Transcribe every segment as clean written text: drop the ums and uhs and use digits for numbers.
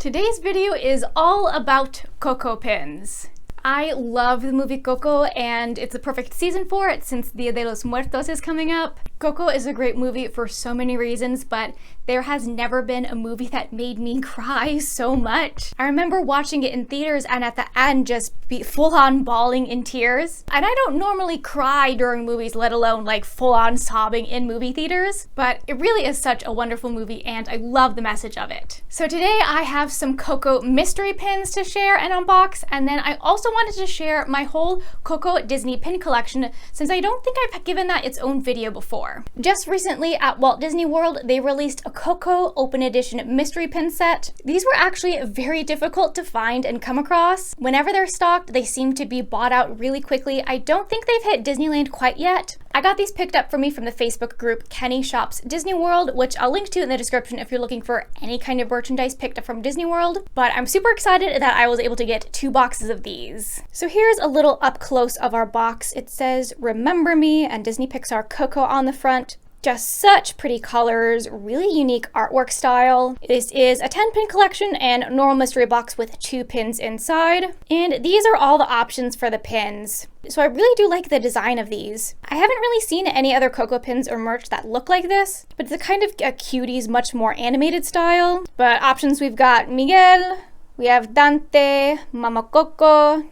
Today's video is all about Coco pins. I love the movie Coco, and it's the perfect season for it since Dia de los Muertos is coming up. Coco is a great movie for so many reasons, but there has never been a movie that made me cry so much. I remember watching it in theaters and at the end just be full-on bawling in tears. And I don't normally cry during movies, let alone like full-on sobbing in movie theaters, but it really is such a wonderful movie and I love the message of it. So today I have some Coco mystery pins to share and unbox, and then I also wanted to share my whole Coco Disney pin collection since I don't think I've given that its own video before. Just recently at Walt Disney World, they released a Coco Open Edition mystery pin set. These were actually very difficult to find and come across. Whenever they're stocked, they seem to be bought out really quickly. I don't think they've hit Disneyland quite yet. I got these picked up for me from the Facebook group Kenny Shops Disney World, which I'll link to in the description if you're looking for any kind of merchandise picked up from Disney World. But I'm super excited that I was able to get 2 boxes of these. So here's a little up close of our box. It says "Remember Me" and Disney Pixar Coco on the front. Just such pretty colors, really unique artwork style. This is a 10-pin collection and normal mystery box with 2 pins inside. And these are all the options for the pins. So I really do like the design of these. I haven't really seen any other Coco pins or merch that look like this, but it's a kind of a cuties, much more animated style. But options, we've got Miguel, we have Dante, Mama Coco,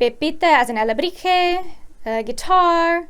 Pepita as an alebrije, a guitar,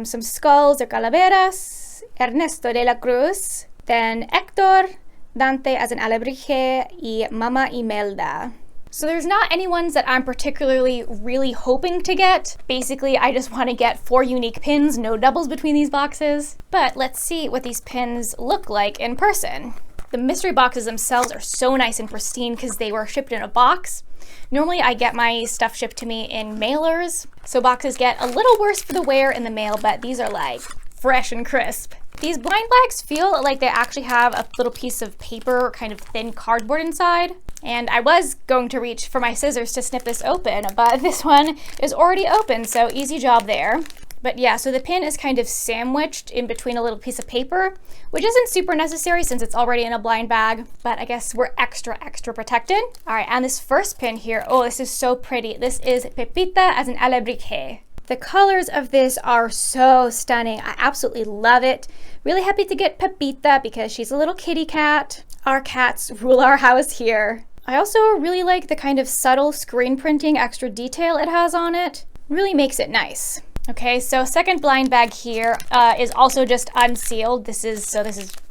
some skulls or calaveras, Ernesto de la Cruz, then Hector, Dante as an alebrije, y Mama Imelda. So there's not any ones that I'm particularly really hoping to get. Basically, I just want to get 4 unique pins, no doubles between these boxes. But let's see what these pins look like in person. The mystery boxes themselves are so nice and pristine because they were shipped in a box. Normally I get my stuff shipped to me in mailers, so boxes get a little worse for the wear in the mail, but these are like fresh and crisp. These blind bags feel like they actually have a little piece of paper or kind of thin cardboard inside. And I was going to reach for my scissors to snip this open, but this one is already open, so easy job there. But yeah, so the pin is kind of sandwiched in between a little piece of paper, which isn't super necessary since it's already in a blind bag, but I guess we're extra protected. All right, and this first pin here, oh, this is so pretty. This is Pepita as an alebrije. The colors of this are so stunning. I absolutely love it. Really happy to get Pepita because she's a little kitty cat. Our cats rule our house here. I also really like the kind of subtle screen printing extra detail it has on it. Really makes it nice. Okay, so second blind bag here is also just unsealed. This is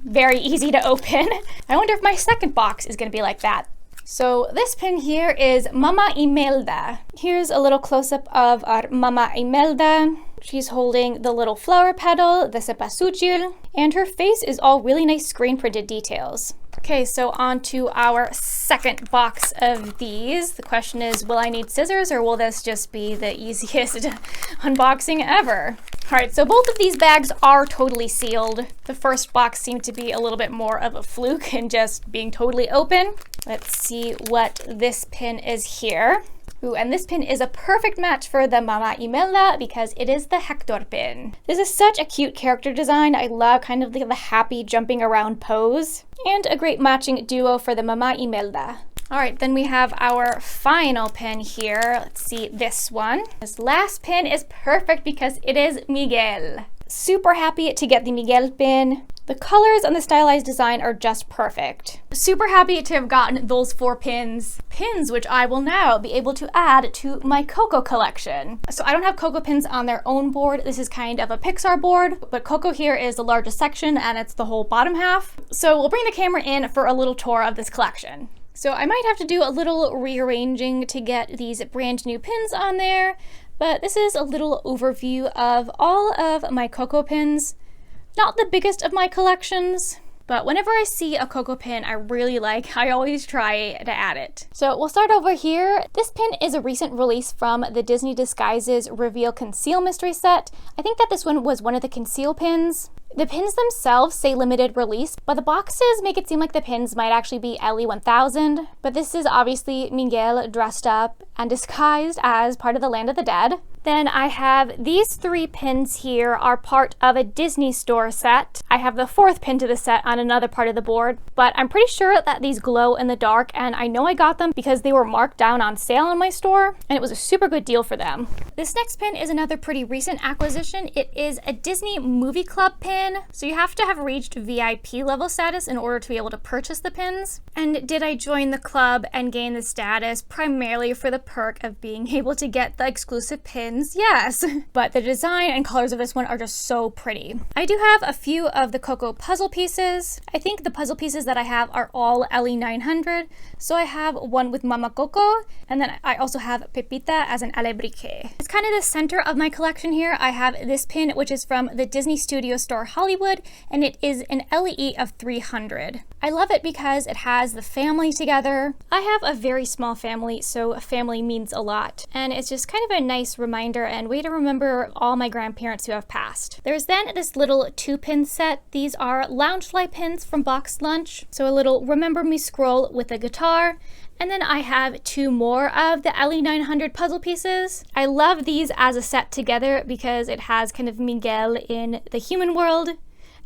very easy to open. I wonder if my second box is gonna be like that. So this pin here is Mama Imelda. Here's a little close-up of our Mama Imelda. She's holding the little flower petal, the cempasúchil, and her face is all really nice screen printed details. Okay, so on to our second box of these. The question is, will I need scissors or will this just be the easiest unboxing ever? All right, so both of these bags are totally sealed. The first box seemed to be a little bit more of a fluke and just being totally open. Let's see what this pin is here. Ooh, and this pin is a perfect match for the Mama Imelda because it is the Hector pin. This is such a cute character design. I love kind of the happy jumping around pose. And a great matching duo for the Mama Imelda. All right, then we have our final pin here. Let's see this one. This last pin is perfect because it is Miguel. Super happy to get the Miguel pin. The colors and the stylized design are just perfect. Super happy to have gotten those 4 pins. Pins which I will now be able to add to my Coco collection. So I don't have Coco pins on their own board. This is kind of a Pixar board, but Coco here is the largest section and it's the whole bottom half. So we'll bring the camera in for a little tour of this collection. So I might have to do a little rearranging to get these brand new pins on there, but this is a little overview of all of my Coco pins. Not the biggest of my collections, but whenever I see a Coco pin I really like, I always try to add it. So we'll start over here. This pin is a recent release from the Disney Disguises Reveal Conceal Mystery Set. I think that this one was one of the conceal pins. The pins themselves say limited release, but the boxes make it seem like the pins might actually be Ellie 1000. But this is obviously Miguel dressed up and disguised as part of the Land of the Dead. Then I have these 3 pins here are part of a Disney Store set. I have the 4th pin to the set on another part of the board, but I'm pretty sure that these glow in the dark, and I know I got them because they were marked down on sale in my store, and it was a super good deal for them. This next pin is another pretty recent acquisition. It is a Disney Movie Club pin, so you have to have reached VIP level status in order to be able to purchase the pins. And did I join the club and gain the status primarily for the perk of being able to get the exclusive pins? Yes, but the design and colors of this one are just so pretty. I do have a few of the Coco puzzle pieces. I think the puzzle pieces that I have are all LE 900. So I have one with Mama Coco, and then I also have Pepita as an alebrije. It's kind of the center of my collection here. I have this pin, which is from the Disney Studio Store Hollywood, and it is an LE of 300. I love it because it has the family together. I have a very small family, so a family means a lot. And it's just kind of a nice reminder and way to remember all my grandparents who have passed. There's then this little 2-pin set. These are Loungefly pins from Boxed Lunch. So a little Remember Me scroll with a guitar. And then I have 2 more of the LE 900 puzzle pieces. I love these as a set together because it has kind of Miguel in the human world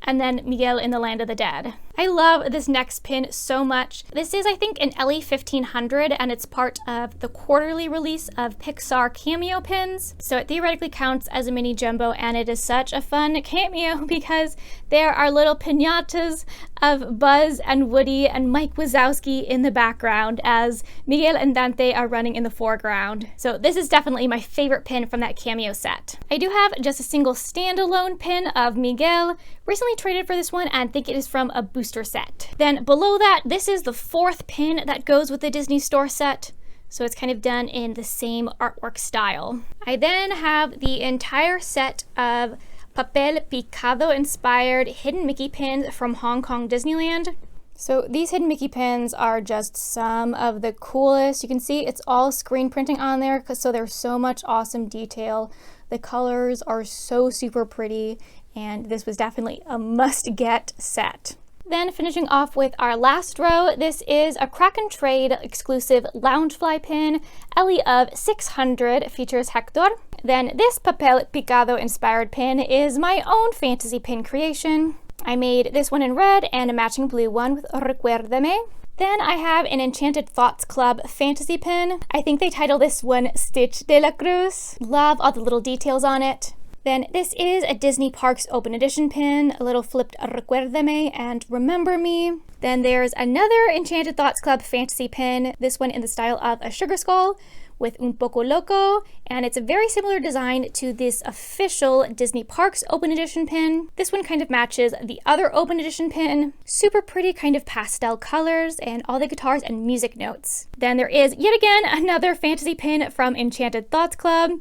and then Miguel in the land of the dead. I love this next pin so much. This is, I think, an LE 1500, and it's part of the quarterly release of Pixar cameo pins. So it theoretically counts as a mini jumbo, and it is such a fun cameo because there are little piñatas of Buzz and Woody and Mike Wazowski in the background as Miguel and Dante are running in the foreground. So this is definitely my favorite pin from that cameo set. I do have just a single standalone pin of Miguel. Recently traded for this one and think it is from a booster set. Then below that, this is the 4th pin that goes with the Disney Store set. So it's kind of done in the same artwork style. I then have the entire set of papel picado inspired hidden Mickey pins from Hong Kong Disneyland. So these hidden Mickey pins are just some of the coolest. You can see it's all screen printing on there, so there's so much awesome detail. The colors are so super pretty, and this was definitely a must-get set. Then finishing off with our last row, this is a Crack and Trade exclusive Loungefly pin, LE of 600, features Hector. Then this papel picado inspired pin is my own fantasy pin creation. I made this one in red and a matching blue one with Recuérdame. Then I have an Enchanted Thoughts Club fantasy pin. I think they title this one Stitch de la Cruz. Love all the little details on it. Then this is a Disney Parks Open Edition pin, a little flipped Recuérdame and Remember Me. Then there's another Enchanted Thoughts Club fantasy pin, this one in the style of a sugar skull with Un Poco Loco, and it's a very similar design to this official Disney Parks Open Edition pin. This one kind of matches the other Open Edition pin. Super pretty kind of pastel colors and all the guitars and music notes. Then there is yet again another fantasy pin from Enchanted Thoughts Club.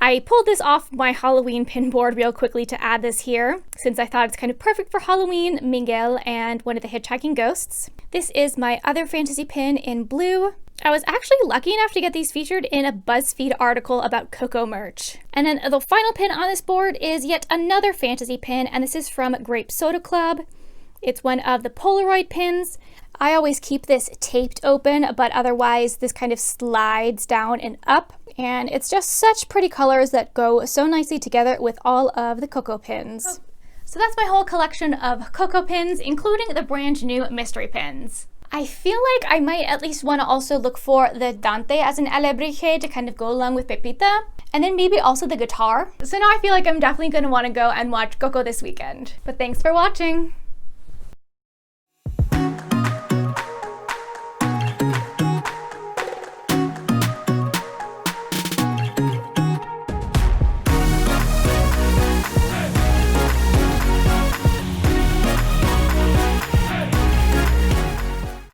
I pulled this off my Halloween pin board real quickly to add this here, since I thought it's kind of perfect for Halloween, Miguel, and one of the hitchhiking ghosts. This is my other fantasy pin in blue. I was actually lucky enough to get these featured in a BuzzFeed article about Coco merch. And then the final pin on this board is yet another fantasy pin, and this is from Grape Soda Club. It's one of the Polaroid pins. I always keep this taped open, but otherwise this kind of slides down and up. And it's just such pretty colors that go so nicely together with all of the Coco pins. So that's my whole collection of Coco pins, including the brand new mystery pins. I feel like I might at least want to also look for the Dante as an alebrije to kind of go along with Pepita, and then maybe also the guitar. So now I feel like I'm definitely going to want to go and watch Coco this weekend. But thanks for watching!